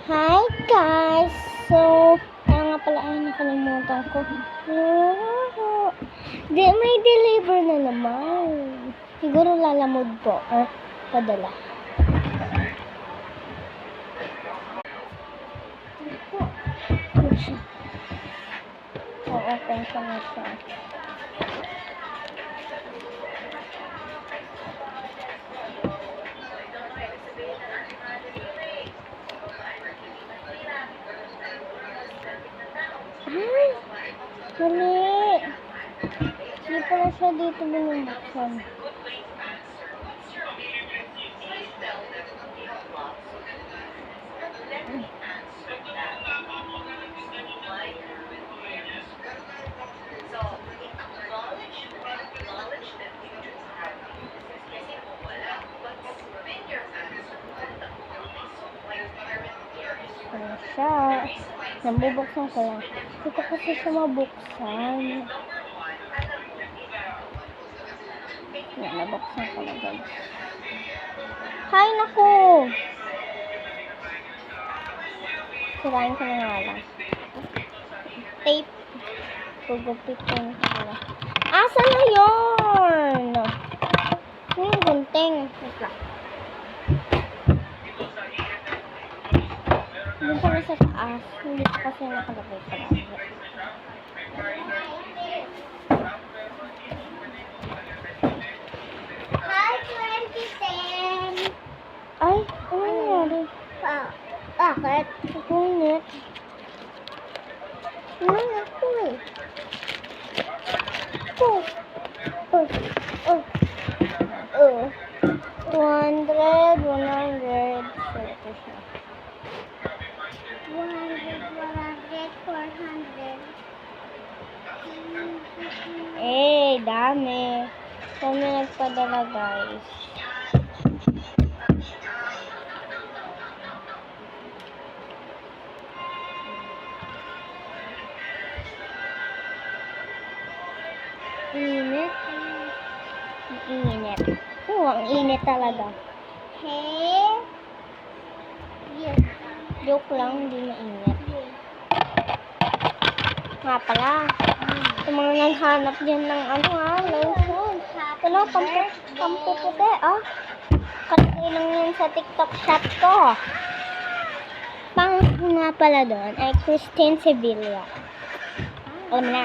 Hi guys! So, kaya nga pala ay nakalimutan ko. May deliver na naman. Siguro lalamod po or padala. O-open ko na siya. Ay! Mali! Hindi pala siya dito binubuksan. Ano siya? Nabubuksan ko lang. Hindi ko kasi siya mabuksan. Yan, nabuksan ko na guys. Hay, naku! Sirain ko na nga lang. Tape. Gugupitin ko na. Asa na yun? Yung gunting. Wait lang. Hindi pa na sa taas. Hindi ko kasi nakalagay pa lang. Hi, 2010! Ay, ano nangyari? Bakit? Kunit. Ano ako eh? 200, 100. So, ito siya. 100, 400. Dami. Dami nagpadala, guys. Init. Init. Ang init talaga. Hey. Yes. Joke lang, hindi mainit. Nga pala. Yung mga naghanap dyan ng lotion. Ano, pampu puti, Kasi lang yun sa TikTok shop ko. Pang nga pala doon ay Christine Sevilla. Alam na.